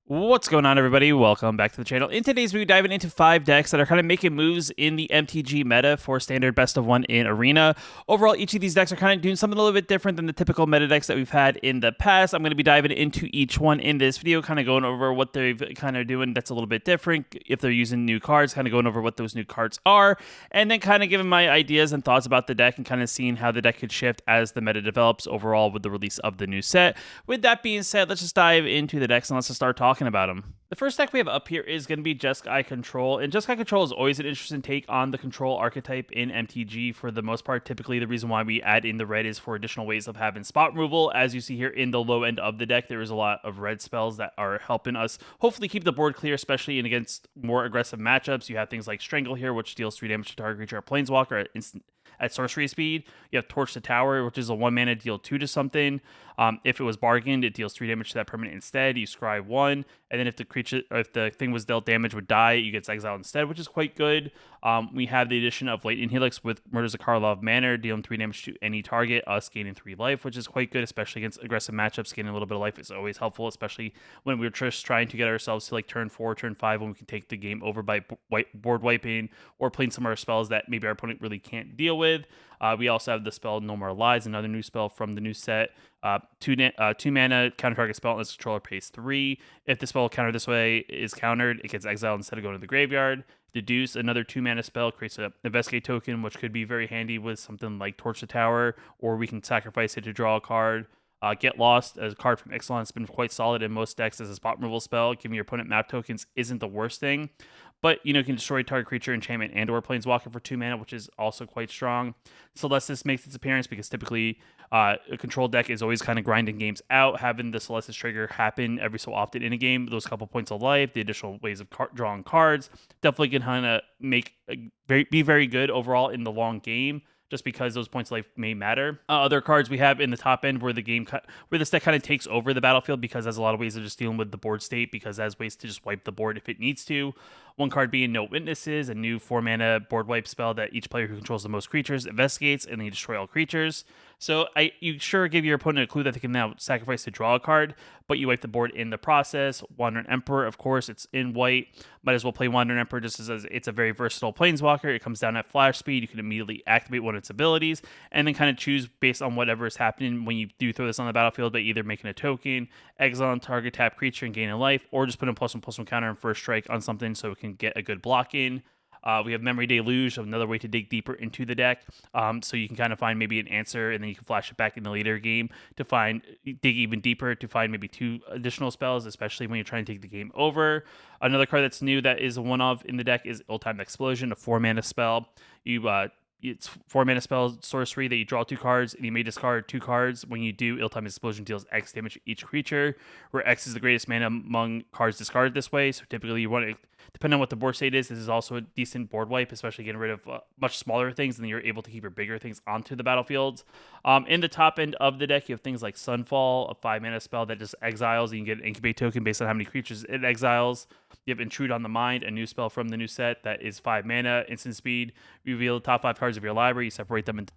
What's going on, everybody? Welcome back to the channel. In today's video, diving into 5 decks that are kind of making moves in the MTG meta for standard best of 1 in Arena. Overall, each of these decks are kind of doing something a little bit different than the typical meta decks that we've had in the past. I'm going to be diving into each one in this video, kind of going over what they've kind of doing that's a little bit different. If they're using new cards, kind of going over what those new cards are, and then kind of giving my ideas and thoughts about the deck and kind of seeing how the deck could shift as the meta develops overall with the release of the new set. With that being said, let's just dive into the decks and let's just start talking about them. The first deck we have up here is going to be Jeskai Control, and Jeskai Control is always an interesting take on the control archetype in MTG for the most part. Typically, the reason why we add in the red is for additional ways of having spot removal. As you see here in the low end of the deck, there is a lot of red spells that are helping us hopefully keep the board clear, especially in against more aggressive matchups. You have things like Strangle here, which deals 3 damage to target creature or planeswalker at sorcery speed. You have Torch the Tower, which is a 1 mana deal 2 to something. If it was bargained, it deals 3 damage to that permanent instead. You scry 1, and then if the thing was dealt damage would die, you get exiled instead, which is quite good. We have the addition of Latent Helix with Murders of Karlov Manor, dealing 3 damage to any target, us gaining 3 life, which is quite good, especially against aggressive matchups. Gaining a little bit of life is always helpful, especially when we're just trying to get ourselves to like turn 4, turn 5, when we can take the game over by board wiping or playing some of our spells that maybe our opponent really can't deal with. We also have the spell No More Lies, another new spell from the new set. 2 mana, counter target spell unless controller pays 3. If the spell countered this way is countered, it gets exiled instead of going to the graveyard. Deduce, another 2 mana spell, creates an investigate token, which could be very handy with something like Torch the Tower, or we can sacrifice it to draw a card. Get Lost, as a card from Ixalan, has been quite solid in most decks as a spot removal spell. Giving your opponent map tokens isn't the worst thing, but you can destroy target creature, enchantment, and/or planeswalker for 2 mana, which is also quite strong. Celestis makes its appearance because typically a control deck is always kind of grinding games out. Having the Celestis trigger happen every so often in a game, those couple points of life, the additional ways of drawing cards, definitely can kind of be very good overall in the long game, just because those points of life may matter. Other cards we have in the top end where this deck kind of takes over the battlefield because it has a lot of ways of just dealing with the board state, because it has ways to just wipe the board if it needs to. One card being No Witnesses, a new 4 mana board wipe spell that each player who controls the most creatures investigates, and they destroy all creatures. So you sure give your opponent a clue that they can now sacrifice to draw a card, but you wipe the board in the process. Wandering Emperor, of course, it's in white. Might as well play Wandering Emperor just as it's a very versatile planeswalker. It comes down at flash speed. You can immediately activate one of its abilities and then kind of choose based on whatever is happening when you do throw this on the battlefield by either making a token, exile target tap creature and gaining life, or just put a +1/+1 counter and first strike on something so it can get a good block in. We have Memory Deluge, another way to dig deeper into the deck. So you can kind of find maybe an answer, and then you can flash it back in the later game to dig even deeper to find maybe 2 additional spells, especially when you're trying to take the game over. Another card that's new that is a one-of in the deck is Ill-Timed Explosion, a 4 mana spell. It's 4 mana spell sorcery that you draw 2 cards and you may discard 2 cards. When you do, Ill-Timed Explosion deals X damage to each creature, where X is the greatest mana among cards discarded this way. So typically you want to, depending on what the board state is, this is also a decent board wipe, especially getting rid of much smaller things, and then you're able to keep your bigger things onto the battlefields. In the top end of the deck, you have things like Sunfall, a 5 mana spell that just exiles, and you can get an incubate token based on how many creatures it exiles. You have Intrude on the Mind, a new spell from the new set that is 5 mana, instant speed. Reveal the top 5 cards of your library. You separate them into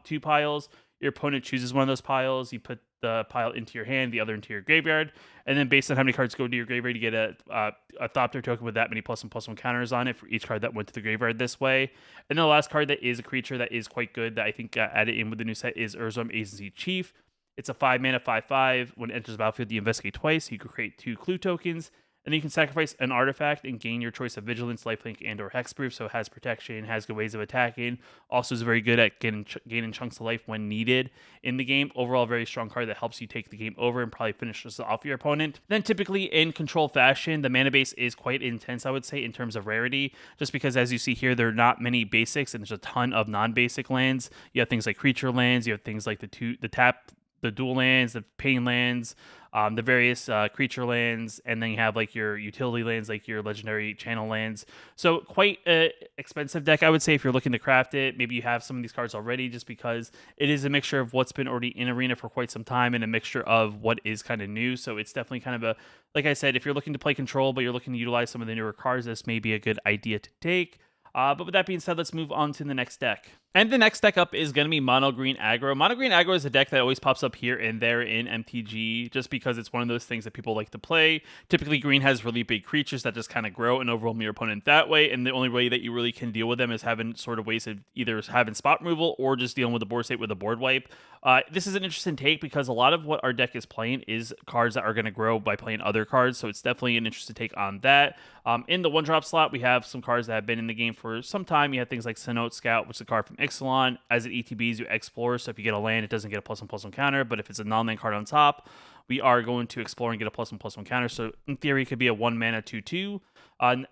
2 piles. Your opponent chooses one of those piles. You put the pile into your hand, the other into your graveyard, and then based on how many cards go to your graveyard, you get a Thopter token with that many +1/+1 counters on it for each card that went to the graveyard this way. And then the last card that is a creature that is quite good that I think got added in with the new set is Orzhov Agency Chief. It's a 5 mana 5/5. When it enters the battlefield, you investigate twice. You can create 2 clue tokens. And then you can sacrifice an artifact and gain your choice of Vigilance, Lifelink, and/or Hexproof. So it has protection, has good ways of attacking. Also is very good at gaining chunks of life when needed in the game. Overall, very strong card that helps you take the game over and probably finishes off your opponent. Then typically in control fashion, the mana base is quite intense, I would say, in terms of rarity. Just because, as you see here, there are not many basics and there's a ton of non-basic lands. You have things like creature lands. You have things like the dual lands, the pain lands, the various creature lands, and then you have like your utility lands, like your legendary channel lands. So quite an expensive deck, I would say, if you're looking to craft it. Maybe you have some of these cards already, just because it is a mixture of what's been already in Arena for quite some time and a mixture of what is kind of new. So it's definitely kind of like I said, if you're looking to play Control, but you're looking to utilize some of the newer cards, this may be a good idea to take. But with that being said, let's move on to the next deck. And the next deck up is going to be Mono Green Aggro. Mono Green Aggro is a deck that always pops up here and there in MTG just because it's one of those things that people like to play. Typically, green has really big creatures that just kind of grow and overwhelm your opponent that way, and the only way that you really can deal with them is having sort of ways of either having spot removal or just dealing with the board state with a board wipe. This is an interesting take because a lot of what our deck is playing is cards that are going to grow by playing other cards, so it's definitely an interesting take on that. In the one-drop slot, we have some cards that have been in the game for some time. You have things like Cenote Scout, which is a card from Ixalan. As it ETBs, you explore, so if you get a land, it doesn't get a +1/+1 counter, but if it's a non-land card on top, we are going to explore and get a +1/+1 counter, so in theory, it could be a 1-mana 2/2.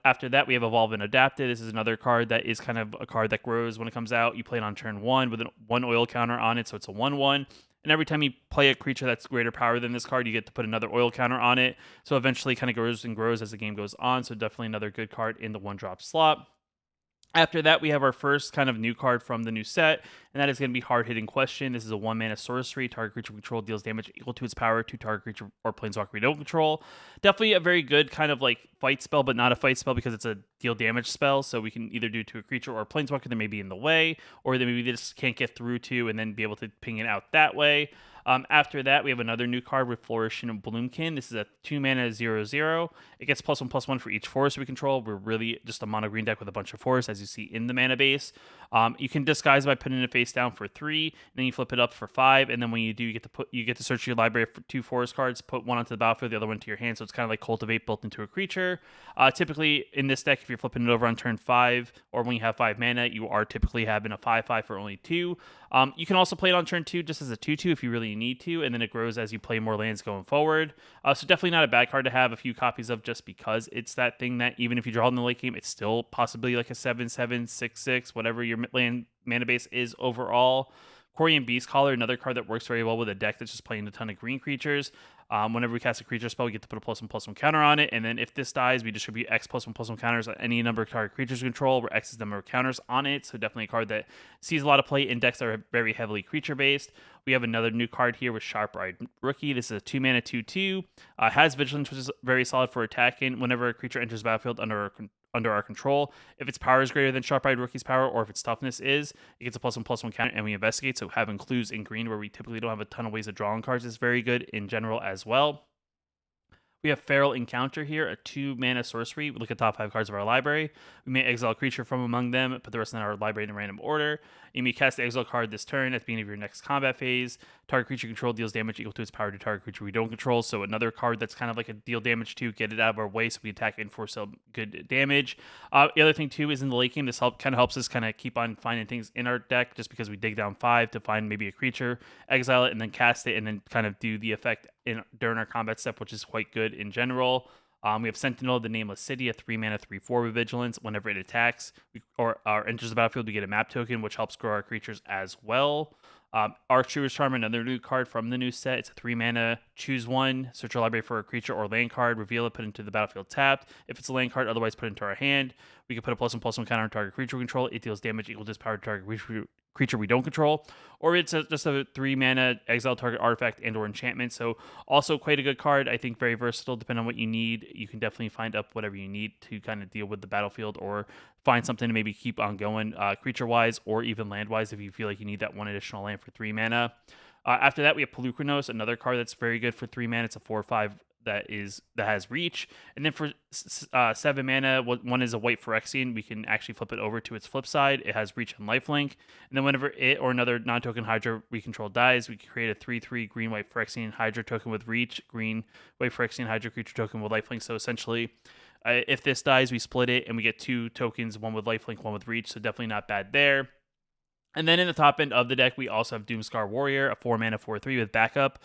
After that, we have Evolve and Adapted. This is another card that is kind of a card that grows when it comes out. You play it on turn 1 with one oil counter on it, so it's a 1/1. And every time you play a creature that's greater power than this card, you get to put another oil counter on it. So eventually kind of grows and grows as the game goes on. So definitely another good card in the one-drop slot. After that, we have our first kind of new card from the new set, and that is going to be Hard Hitting Question. This is a 1-mana sorcery. Target creature control deals damage equal to its power to target creature or planeswalker we don't control. Definitely a very good kind of like fight spell, but not a fight spell because it's a deal damage spell. So we can either do it to a creature or a planeswalker that may be in the way, or that maybe they just can't get through to and then be able to ping it out that way. After that, we have another new card with Flourishing of Bloomkin. This is a 2-mana 0/0. It gets +1/+1 for each forest we control. We're really just a mono green deck with a bunch of forests, as you see in the mana base. You can disguise by putting it face down for 3, and then you flip it up for 5, and then when you do, you get to search your library for 2 forest cards, put one onto the battlefield, the other one to your hand. So it's kind of like Cultivate built into a creature. Typically in this deck, if you're flipping it over on turn 5, or when you have 5 mana, you are typically having a 5/5 for only 2. You can also play it on turn 2 just as a 2/2 if you really need to, and then it grows as you play more lands going forward. So definitely not a bad card to have a few copies of just because it's that thing that even if you draw in the late game, it's still possibly like a 7/7, 6/6, whatever your land mana base is overall. Quirion Beastcaller, another card that works very well with a deck that's just playing a ton of green creatures. Whenever we cast a creature spell, we get to put a +1/+1 counter on it, and then if this dies, we distribute X +1/+1 counters on any number of target creatures we control, where X is the number of counters on it, so definitely a card that sees a lot of play in decks that are very heavily creature-based. We have another new card here with Sharp-Eyed Rookie. This is a 2-mana 2/2. Has Vigilance, which is very solid for attacking whenever a creature enters the battlefield under our control. If its power is greater than Sharp-Eyed Rookie's power, or if its toughness is, it gets a +1/+1 counter, and we investigate. So having clues in green where we typically don't have a ton of ways of drawing cards is very good in general as well. We have Feral Encounter here, a 2-mana sorcery. We look at top 5 cards of our library. We may exile a creature from among them, put the rest in our library in random order. You may cast the exile card this turn at the beginning of your next combat phase. Target creature control deals damage equal to its power to target creature we don't control. So another card that's kind of like a deal damage to get it out of our way so we attack and force some good damage. The other thing too is in the late game, this kind of helps us kind of keep on finding things in our deck just because we dig down 5 to find maybe a creature, exile it, and then cast it, and then kind of do the effect during our combat step, which is quite good in general. We have Sentinel, the Nameless City, a 3-mana 3/4 with Vigilance. Whenever it attacks or enters the battlefield, we get a map token, which helps grow our creatures as well. Archie's Charm, another new card from the new set. It's a 3-mana, choose one, search your library for a creature or land card, reveal it, put it into the battlefield tapped. If it's a land card, otherwise put it into our hand. We can put a +1/+1 counter on target creature we control. It deals damage equal to its power to target creature we don't control, or it's just a 3-mana exile target artifact and or enchantment. So also quite a good card. I think very versatile depending on what you need. You can definitely find up whatever you need to kind of deal with the battlefield or find something to maybe keep on going creature wise or even land wise if you feel like you need that one additional land for 3 mana. After that, we have Pelucranos, another card that's very good for 3 mana. It's a 4/5 that has reach, and then for 7 mana, one is a white Phyrexian. We can actually flip it over to its flip side. It has reach and lifelink, and then whenever it or another non-token Hydra we control dies, we can create a 3/3 green-white Phyrexian Hydra token with reach, green-white Phyrexian Hydra creature token with lifelink. So essentially, if this dies, we split it and we get 2 tokens, one with lifelink, one with reach. So definitely not bad there. And then in the top end of the deck, we also have Doomscar Warrior, a 4-mana 4/3 with backup.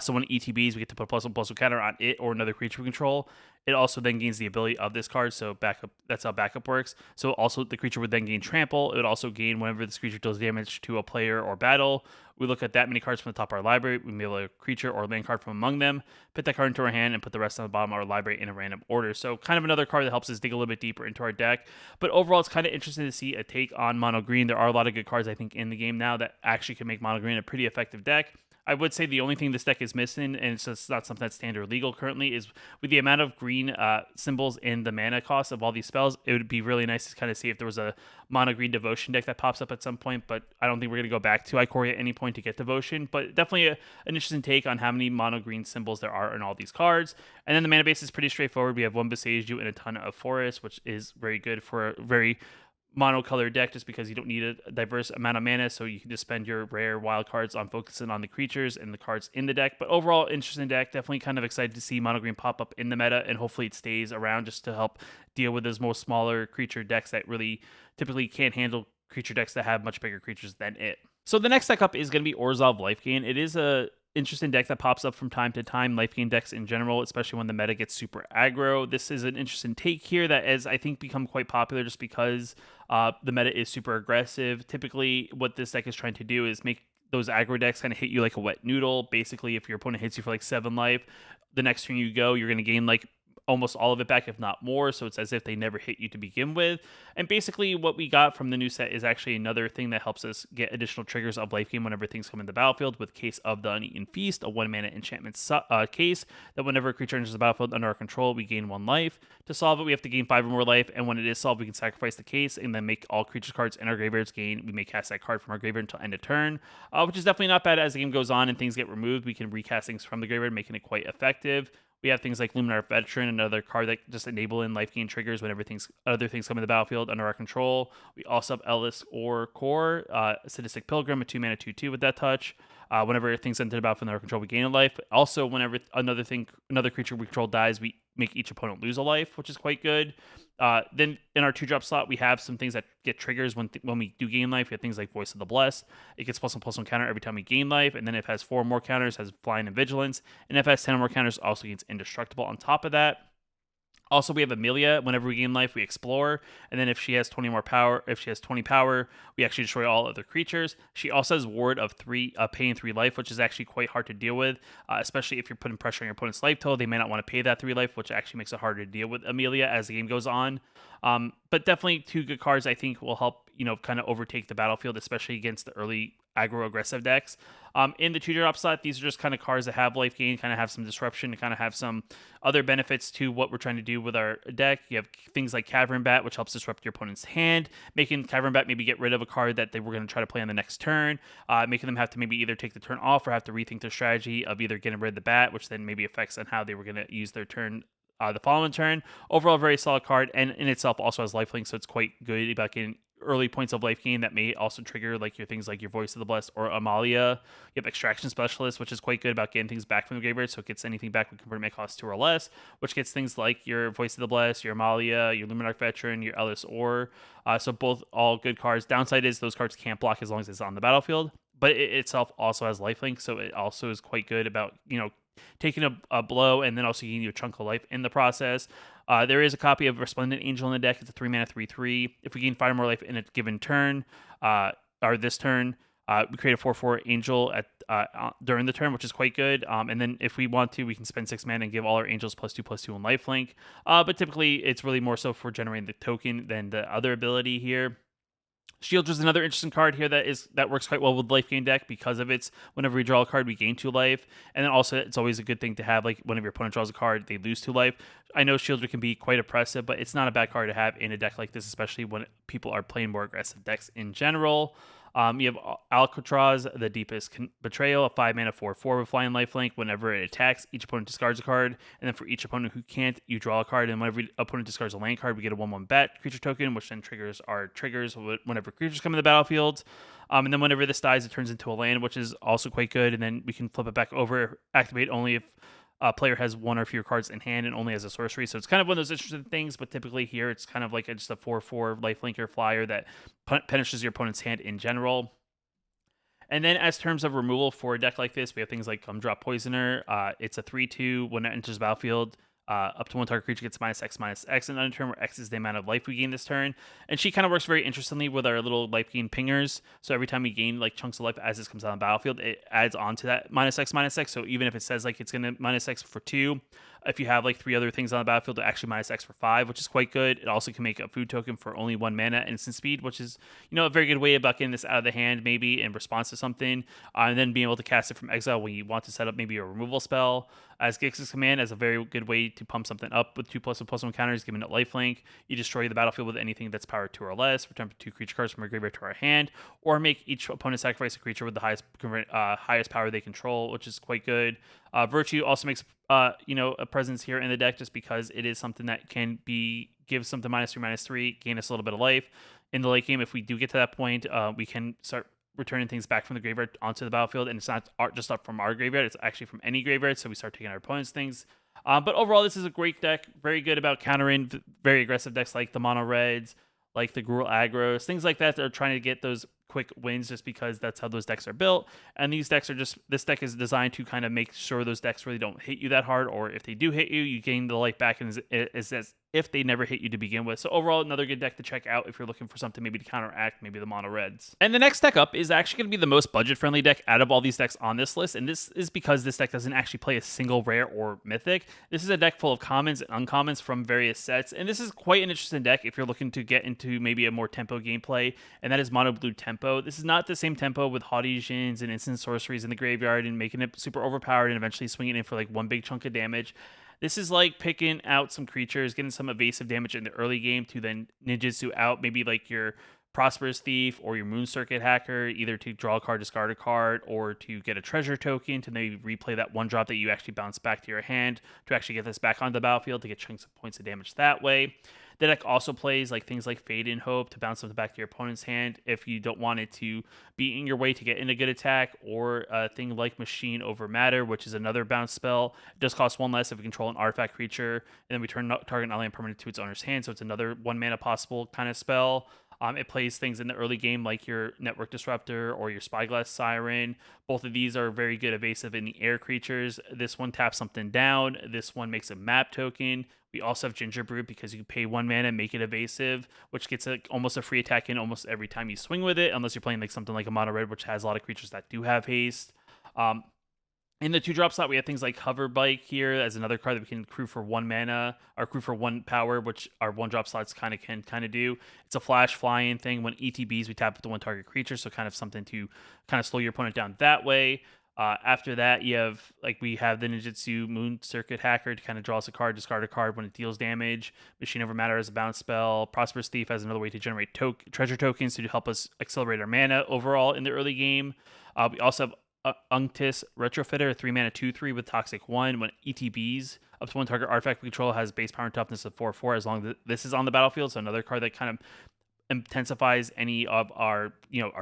So when ETBs, we get to put a +1/+1 counter on it or another creature we control. It also then gains the ability of this card, so backup. That's how backup works. So also the creature would then gain trample. It would also gain whenever this creature deals damage to a player or battle. We look at that many cards from the top of our library. We may have a creature or land card from among them, put that card into our hand, and put the rest on the bottom of our library in a random order. So kind of another card that helps us dig a little bit deeper into our deck. But overall, it's kind of interesting to see a take on mono green. There are a lot of good cards, I think, in the game now that actually can make mono green a pretty effective deck. I would say the only thing this deck is missing, and it's just not something that's standard legal currently, is with the amount of green symbols in the mana cost of all these spells, it would be really nice to kind of see if there was a mono green devotion deck that pops up at some point, but I don't think we're going to go back to Ikoria at any point to get devotion, but definitely an interesting take on how many mono green symbols there are in all these cards. And then the mana base is pretty straightforward. We have one Boseiju and a ton of Forest, which is very good for a very monocolor deck, just because you don't need a diverse amount of mana, so you can just spend your rare wild cards on focusing on the creatures and the cards in the deck. But overall, interesting deck. Definitely kind of excited to see mono green pop up in the meta, and hopefully it stays around just to help deal with those most smaller creature decks that really typically can't handle creature decks that have much bigger creatures than it. So the next deck up is going to be Orzhov Lifegain. It is a interesting deck that pops up from time to time, life gain decks in general, especially when the meta gets super aggro. This is an interesting take here that has, I think, become quite popular just because the meta is super aggressive. Typically, what this deck is trying to do is make those aggro decks kind of hit you like a wet noodle. Basically, if your opponent hits you for like 7 life, the next turn you go, you're going to gain like almost all of it back, if not more, so it's as if they never hit you to begin with. And basically what we got from the new set is actually another thing that helps us get additional triggers of life gain whenever things come in the battlefield, with Case of the Uneaten Feast, a 1-mana enchantment case that whenever a creature enters the battlefield under our control, we gain 1 life. To solve it, we have to gain 5 or more life, and when it is solved, we can sacrifice the case and then make all creature cards in our graveyards gain. We may cast that card from our graveyard until end of turn, which is definitely not bad. As the game goes on and things get removed, we can recast things from the graveyard, making it quite effective. We have things like Luminar Veteran, another card that just enabling life gain triggers whenever other things come in the battlefield under our control. We also have Ellis or Core, Sadistic Pilgrim, a 2-mana 2/2 with that touch. Whenever things enter the battlefield under our control, we gain a life. Also, whenever another creature we control dies, we make each opponent lose a life, which is quite good. Then in our 2-drop slot, we have some things that get triggers when we do gain life. We have things like Voice of the Blessed. It gets +1/+1 counter every time we gain life, and then if it has 4 more counters, has Flying and Vigilance, and if it has 10 or more counters, also gains Indestructible on top of that. Also, we have Amelia. Whenever we gain life, we explore, and then if she has 20 power, we actually destroy all other creatures. She also has Ward of 3, paying 3 life, which is actually quite hard to deal with, especially if you're putting pressure on your opponent's life total. They may not want to pay that 3 life, which actually makes it harder to deal with Amelia as the game goes on. But definitely 2 good cards I think will help, kind of overtake the battlefield, especially against the early aggro aggressive decks. In the 2-drop slot, these are just kind of cards that have life gain, kind of have some disruption, and kind of have some other benefits to what we're trying to do with our deck. You have things like Cavern Bat, which helps disrupt your opponent's hand, making Cavern Bat maybe get rid of a card that they were going to try to play on the next turn, making them have to maybe either take the turn off or have to rethink their strategy of either getting rid of the bat, which then maybe affects on how they were going to use their turn the following turn. Overall, very solid card, and in itself also has lifelink, so it's quite good about getting early points of life gain that may also trigger like your things like your Voice of the Blessed or Amalia. You have Extraction Specialist, which is quite good about getting things back from the graveyard, so it gets anything back we convert it cost 2 or less, which gets things like your Voice of the Blessed, your Amalia, your Luminarch Veteran, your Ellis Or. So both all good cards. Downside is those cards can't block as long as it's on the battlefield, but it itself also has lifelink, so it also is quite good about, taking a blow and then also giving you a chunk of life in the process. There is a copy of Resplendent Angel in the deck. It's a 3-mana 3/3. If we gain 5 or more life in a given turn, or this turn, we create a 4/4 Angel during the turn, which is quite good. And then if we want to, we can spend 6 mana and give all our Angels +2/+2 on lifelink. But typically, it's really more so for generating the token than the other ability here. Shield is another interesting card here that works quite well with life gain deck because of its whenever we draw a card, we gain 2 life. And then also it's always a good thing to have, like whenever your opponent draws a card, they lose 2 life. I know Shieldred can be quite oppressive, but it's not a bad card to have in a deck like this, especially when people are playing more aggressive decks in general. You have Alcatraz, the Deepest Betrayal, a 5-mana 4/4 with flying lifelink. Whenever it attacks, each opponent discards a card, and then for each opponent who can't, you draw a card. And whenever opponent discards a land card, we get a 1/1 bat creature token, which then triggers our triggers whenever creatures come in the battlefield. And then whenever this dies, it turns into a land, which is also quite good. And then we can flip it back over, activate only if a player has 1 or fewer cards in hand and only as a sorcery. So it's kind of one of those interesting things, but typically here it's kind of like just a 4/4 lifelinker flyer that punishes your opponent's hand in general. And then as terms of removal for a deck like this, we have things like Gumdrop Poisoner. It's a 3/2. When it enters the battlefield, up to 1 target creature gets -X, and on a turn where X is the amount of life we gain this turn. And she kind of works very interestingly with our little life gain pingers. So every time we gain like chunks of life as this comes out on the battlefield, it adds on to that -X. So even if it says like it's going to -X for 2, If you have like 3 other things on the battlefield, it actually minus X for 5, which is quite good. It also can make a food token for only 1 mana and instant speed, which is, a very good way of getting this out of the hand maybe in response to something. And then being able to cast it from exile when you want to set up maybe a removal spell. As Gix's command as a very good way to pump something up with 2+1/+1 counters, giving it lifelink. You destroy the battlefield with anything that's power 2 or less, return 2 creature cards from our graveyard to our hand, or make each opponent sacrifice a creature with the highest power they control, which is quite good. Virtue also makes a presence here in the deck just because it is something that can give something -3/-3, gain us a little bit of life. In the late game, if we do get to that point, we can start returning things back from the graveyard onto the battlefield, and it's not just up from our graveyard, it's actually from any graveyard, so we start taking our opponent's things. But overall, this is a great deck, very good about countering very aggressive decks like the mono reds, like the Gruul aggros, things like that are trying to get those quick wins just because that's how those decks are built. And these decks are this deck is designed to kind of make sure those decks really don't hit you that hard, or if they do hit you, you gain the life back, and it's as if they never hit you to begin with. So overall, another good deck to check out if you're looking for something maybe to counteract maybe the mono reds. And the next deck up is actually going to be the most budget friendly deck out of all these decks on this list, and this is because this deck doesn't actually play a single rare or mythic. This is a deck full of commons and uncommons from various sets, and this is quite an interesting deck if you're looking to get into maybe a more tempo gameplay, and that is mono blue tempo. This is not the same tempo with Haughty Djinns and instant sorceries in the graveyard and making it super overpowered and eventually swinging in for like one big chunk of damage. This is like picking out some creatures, getting some evasive damage in the early game to then ninjutsu out maybe like your Prosperous Thief or your Moon Circuit Hacker, either to draw a card, discard a card, or to get a treasure token to maybe replay that one drop that you actually bounce back to your hand to actually get this back onto the battlefield to get chunks of points of damage that way. The deck also plays like things like Fade and Hope to bounce something back to your opponent's hand if you don't want it to be in your way to get in a good attack, or a thing like Machine Over Matter, which is another bounce spell. It does cost 1 less if we control an artifact creature, and then we turn target non-land permanent to its owner's hand, so it's another 1 mana possible kind of spell. It plays things in the early game like your Network Disruptor or your Spyglass Siren. Both of these are very good evasive in the air creatures. This one taps something down. This one makes a map token. We also have Gingerbrew because you can pay 1 mana, make it evasive, which gets almost a free attack in almost every time you swing with it, unless you're playing like something like a mono red, which has a lot of creatures that do have haste. In the 2-drop slot, we have things like Hover Bike here as another card that we can crew for 1 mana, or crew for 1 power, which our 1-drop slots can do. It's a flash flying thing. When ETBs, we tap with the 1 target creature, so kind of something to kind of slow your opponent down that way. After that, we have the Ninjutsu Moon Circuit Hacker to kind of draw us a card, discard a card when it deals damage. Machine Over Matter as a bounce spell. Prosperous Thief as another way to generate treasure tokens to help us accelerate our mana overall in the early game. We also have Unctis Retrofitter, a 3 mana 2/3 with Toxic 1. When ETBs, up to 1 target artifact we control has base power and toughness of 4/4 as long as this is on the battlefield. So another card that kind of intensifies any of our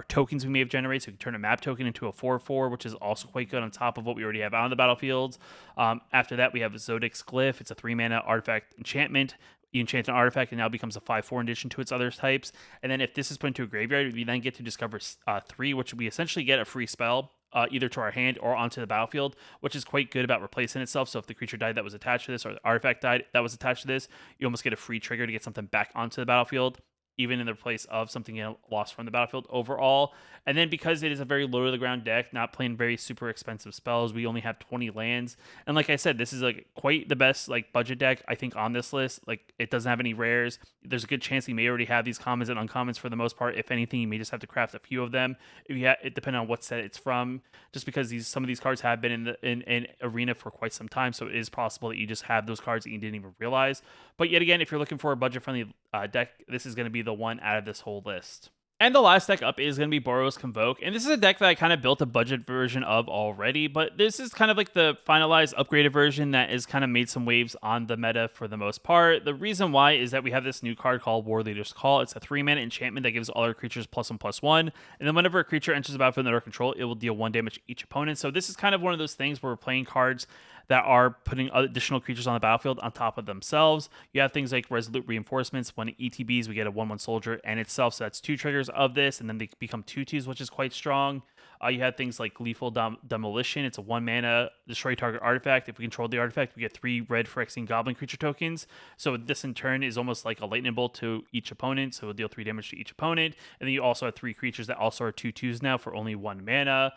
tokens we may have generated. So we can turn a map token into a 4/4, which is also quite good on top of what we already have on the battlefield. After that, we have Zodix Glyph. It's a 3 mana artifact enchantment. You enchant an artifact and now becomes a 5/4 in addition to its other types. And then if this is put into a graveyard, we then get to discover 3, which we essentially get a free spell. Either to our hand or onto the battlefield, which is quite good about replacing itself. So if the creature died that was attached to this, or the artifact died that was attached to this, you almost get a free trigger to get something back onto the battlefield, even in the place of something lost from the battlefield overall. And then because it is a very low to the ground deck, not playing very super expensive spells, we only have 20 lands. And like I said, this is like quite the best like budget deck I think on this list. Like it doesn't have any rares. There's a good chance you may already have these commons and uncommons for the most part. If anything, you may just have to craft a few of them. It depending on what set it's from. Just because some of these cards have been in Arena for quite some time, so it is possible that you just have those cards that you didn't even realize. But yet again, if you're looking for a budget friendly deck, this is going to be the one out of this whole list. And the last deck up is going to be Boros Convoke. And this is a deck that I kind of built a budget version of already, but this is kind of like the finalized upgraded version that has kind of made some waves on the meta for the most part. The reason why is that we have this new card called War Leader's Call. It's a 3 mana enchantment that gives all our creatures +1/+1. And then whenever a creature enters the battlefield under control, it will deal 1 damage to each opponent. So this is kind of one of those things where we're playing cards that are putting additional creatures on the battlefield on top of themselves. You have things like Resolute Reinforcements. When ETBs, we get a 1/1 soldier and itself, so that's 2 triggers of this, and then they become 2/2s, which is quite strong. You have things like Gleeful Demolition. It's a 1 mana, destroy target artifact. If we control the artifact, we get 3 red Phyrexian Goblin creature tokens. So this in turn is almost like a lightning bolt to each opponent, so it'll deal 3 damage to each opponent. And then you also have 3 creatures that also are 2/2s now for only 1 mana.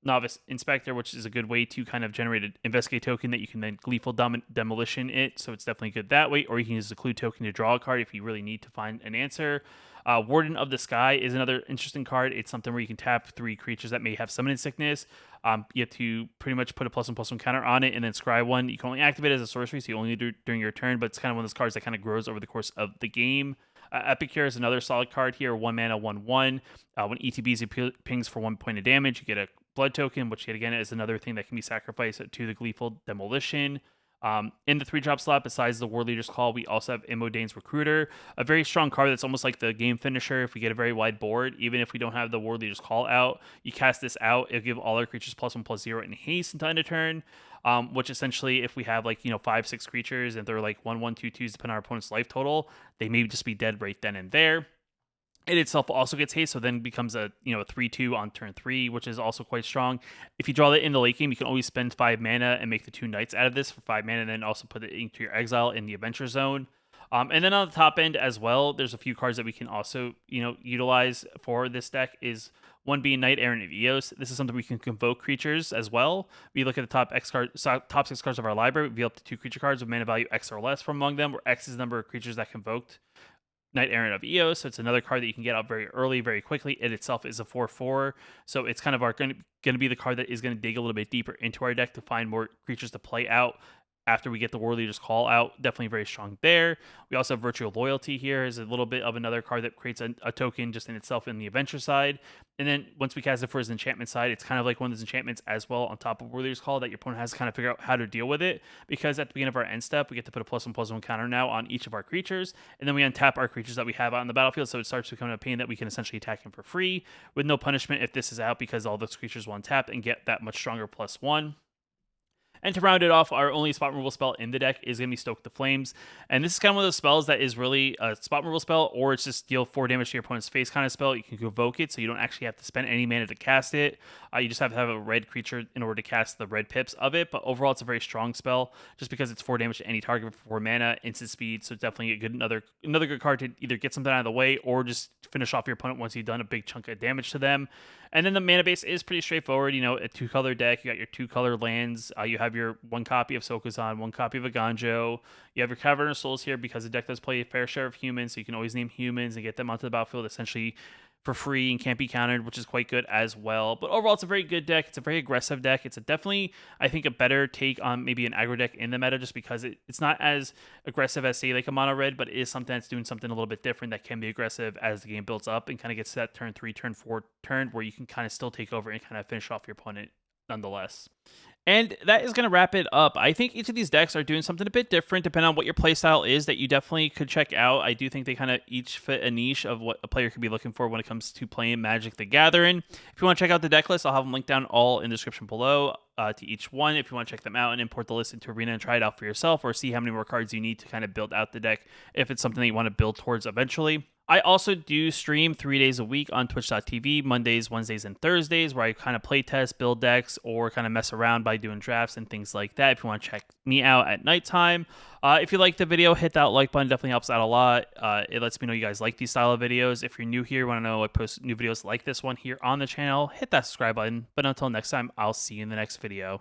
Novice Inspector, which is a good way to kind of generate an investigate token that you can then gleeful demolition it. So it's definitely good that way. Or you can use the clue token to draw a card if you really need to find an answer. Warden of the Sky is another interesting card. It's something where you can tap 3 creatures that may have summoning sickness. You have to pretty much put a +1/+1 counter on it and then scry 1. You can only activate it as a sorcery, so you only do it during your turn, but it's kind of one of those cards that kind of grows over the course of the game. Epicure is another solid card here, 1 mana, 1/1. When ETBs pings for 1 point of damage, you get a blood token, which yet again is another thing that can be sacrificed to the Gleeful Demolition. In the 3-drop slot, besides the War Leader's Call, we also have Imodane's Recruiter, a very strong card that's almost like the game finisher. If we get a very wide board, even if we don't have the War Leader's Call out, you cast this out, it'll give all our creatures +1/+0 in haste until end of turn. Which essentially, if we have 5-6 creatures and they're 1/1, 2/2s, depending on our opponent's life total, they may just be dead right then and there. It itself also gets haste, so then becomes a 3/2 on turn 3, which is also quite strong. If you draw that in the late game, you can always spend 5 mana and make the 2 knights out of this for 5 mana, and then also put it into your exile in the adventure zone. And then on the top end as well, there's a few cards that we can also utilize for this deck. Is one being Knight Errant of Eos. This is something we can convoke creatures as well. We look at the top 6 cards of our library. We have up to 2 creature cards with mana value X or less from among them, where X is the number of creatures that convoked Knight Errant of Eos. So it's another card that you can get out very early, very quickly. It itself is a 4/4, so it's kind of going to be the card that is going to dig a little bit deeper into our deck to find more creatures to play out after we get the War Leader's Call out. Definitely very strong there. We also have Virtual Loyalty here is a little bit of another card that creates a token just in itself in the adventure side. And then once we cast it for his enchantment side, it's kind of like one of those enchantments as well on top of War Leader's Call that your opponent has to kind of figure out how to deal with it, because at the beginning of our end step, we get to put a +1/+1 counter now on each of our creatures, and then we untap our creatures that we have out on the battlefield, so it starts becoming a pain that we can essentially attack him for free with no punishment if this is out, because all those creatures will untap and get that much stronger +1. And to round it off, our only spot removal spell in the deck is going to be Stoke the Flames. And this is kind of one of those spells that is really a spot removal spell, or it's just deal 4 damage to your opponent's face kind of spell. You can convoke it, so you don't actually have to spend any mana to cast it. You just have to have a red creature in order to cast the red pips of it. But overall, it's a very strong spell, just because it's 4 damage to any target for 4 mana, instant speed. So it's definitely another good card to either get something out of the way or just finish off your opponent once you've done a big chunk of damage to them. And then the mana base is pretty straightforward. A 2-color deck. You got your 2-color lands. You have your 1 copy of Sokuzan, 1 copy of Aganjo. You have your Cavern of Souls here because the deck does play a fair share of humans, so you can always name humans and get them onto the battlefield essentially for free and can't be countered, which is quite good as well. But overall, it's a very good deck. It's a very aggressive deck. It's definitely, I think, a better take on maybe an aggro deck in the meta, just because it's not as aggressive as, say, like a mono red, but it is something that's doing something a little bit different that can be aggressive as the game builds up and kind of gets to that turn 3, turn 4 turn where you can kind of still take over and kind of finish off your opponent nonetheless. And that is going to wrap it up. I think each of these decks are doing something a bit different depending on what your playstyle is that you definitely could check out. I do think they kind of each fit a niche of what a player could be looking for when it comes to playing Magic the Gathering. If you want to check out the deck list, I'll have them linked down all in the description below to each one if you want to check them out and import the list into Arena and try it out for yourself, or see how many more cards you need to kind of build out the deck if it's something that you want to build towards eventually. I also do stream 3 days a week on twitch.tv, Mondays, Wednesdays, and Thursdays, where I kind of play test, build decks, or kind of mess around by doing drafts and things like that. If you want to check me out at nighttime. If you like the video, hit that like button. Definitely helps out a lot. It lets me know you guys like these style of videos. If you're new here, want to know I post new videos like this one here on the channel, hit that subscribe button. But until next time, I'll see you in the next video.